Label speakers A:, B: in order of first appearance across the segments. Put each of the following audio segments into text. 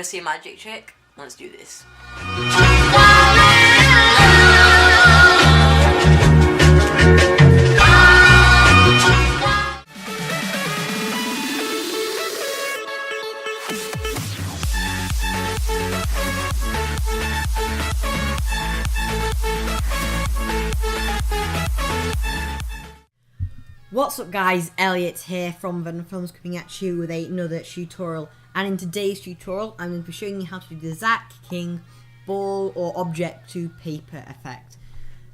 A: to see a magic trick? Let's do this.
B: What's up guys, Elliot here from Venom Films coming at you with another tutorial, and in today's tutorial I'm going to be showing you how to do the Zack King ball or object to paper effect.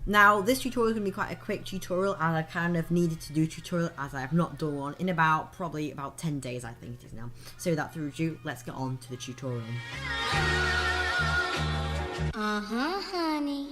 B: Now this tutorial is going to be quite a quick tutorial, and I kind of needed to do a tutorial as I have not done one in probably about 10 days I think it is now. So without further ado, let's get on to the tutorial.
C: Honey.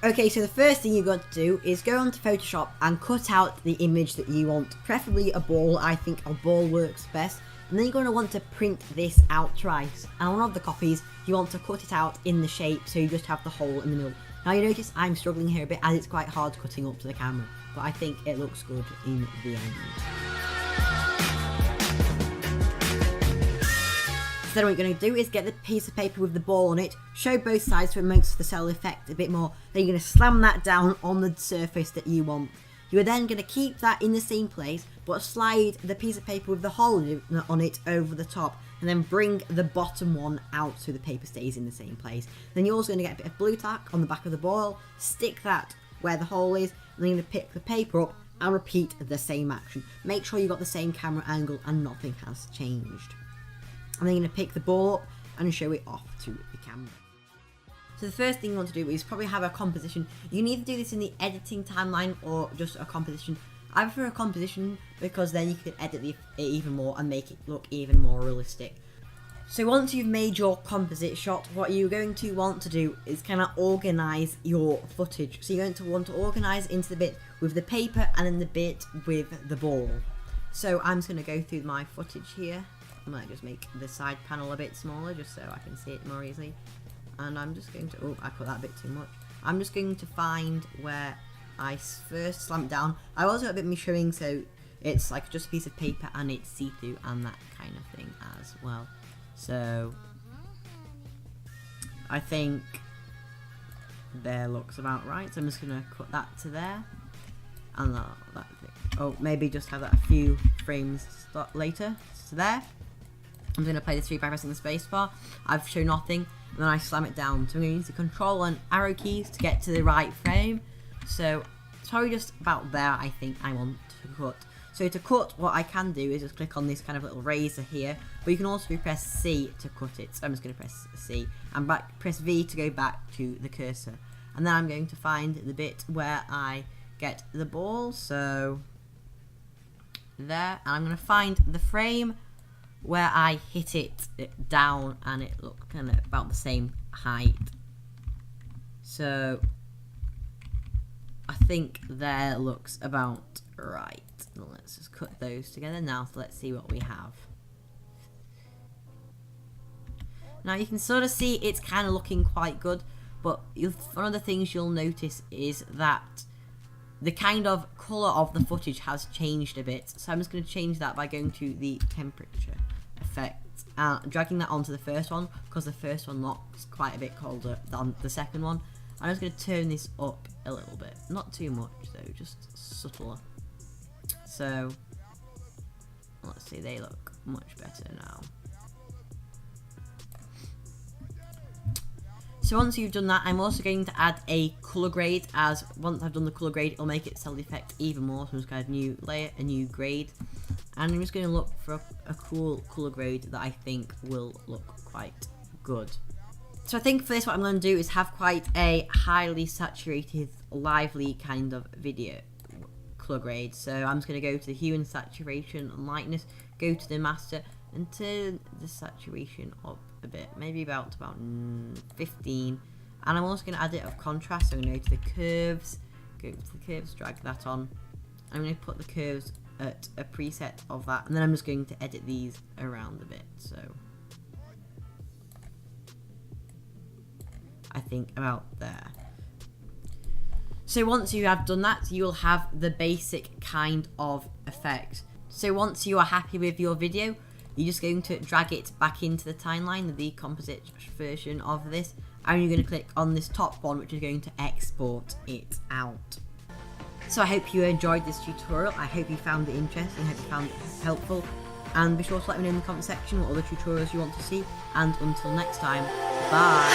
B: Okay, so the first thing you've got to do is go onto Photoshop and cut out the image that you want, preferably a ball. I think a ball works best. And then you're going to want to print this out twice. And on one of the copies, you want to cut it out in the shape so you just have the hole in the middle. Now you notice I'm struggling here a bit as it's quite hard cutting up to the camera, but I think it looks good in the end. So then what you're going to do is get the piece of paper with the ball on it, show both sides so it makes the cell effect a bit more. Then you're going to slam that down on the surface that you want. You are then going to keep that in the same place, but slide the piece of paper with the hole on it over the top, and then bring the bottom one out so the paper stays in the same place. Then you're also going to get a bit of blue tack on the back of the ball, stick that where the hole is, and then you're going to pick the paper up and repeat the same action. Make sure you've got the same camera angle and nothing has changed. And then you're going to pick the ball up and show it off to the camera. So the first thing you want to do is probably have a composition. You can either do this in the editing timeline or just a composition. I prefer a composition because then you can edit it even more and make it look even more realistic. So once you've made your composite shot, what you're going to want to do is kind of organise your footage. So you're going to want to organise into the bit with the paper and then the bit with the ball. So I'm just going to go through my footage here. I might just make the side panel a bit smaller just so I can see it more easily. And I'm just going to, oh, I cut that a bit too much. I'm just going to find where I first slammed down. I also got a bit me showing, so it's like just a piece of paper and it's see-through and that kind of thing as well. So I think there looks about right. So I'm just going to cut that to there. And that thing. Oh, maybe just have that a few frames later. So there. I'm going to play this 3 by pressing the spacebar. I've shown nothing, and then I slam it down. So I'm going to use the control and arrow keys to get to the right frame. So it's probably just about there I think I want to cut. So to cut, what I can do is just click on this kind of little razor here, but you can also press C to cut it. So I'm just going to press C and press V to go back to the cursor. And then I'm going to find the bit where I get the ball, so there, and I'm going to find the frame where I hit it down and it looked kind of about the same height. So I think there looks about right. Let's just cut those together now. So let's see what we have. Now you can sort of see it's kind of looking quite good, but one of the things you'll notice is that the kind of colour of the footage has changed a bit. So I'm just going to change that by going to the temperature effect and dragging that onto the first one, because the first one looks quite a bit colder than the second one. I'm just going to turn this up a little bit, not too much though, just subtler. So let's see, they look much better now. So once you've done that, I'm also going to add a colour grade, as once I've done the colour grade, it'll make it sell the effect even more. So I'm just going to add a new layer, a new grade, and I'm just going to look for a cool colour grade that I think will look quite good. So I think for this, what I'm going to do is have quite a highly saturated, lively kind of video colour grade. So I'm just going to go to the hue and saturation and lightness, go to the master, and turn the saturation up a bit, maybe about 15, and I'm also going to add a bit of contrast. So I'm going to go to the curves, drag that on. I'm going to put the curves at a preset of that, and then I'm just going to edit these around a bit. So I think about there. So once you have done that, you will have the basic kind of effect. So once you are happy with your video, you're just going to drag it back into the timeline, the composite version of this, and you're going to click on this top one, which is going to export it out. So I hope you enjoyed this tutorial. I hope you found it interesting. I hope you found it helpful. And be sure to let me know in the comment section what other tutorials you want to see. And until next time, bye.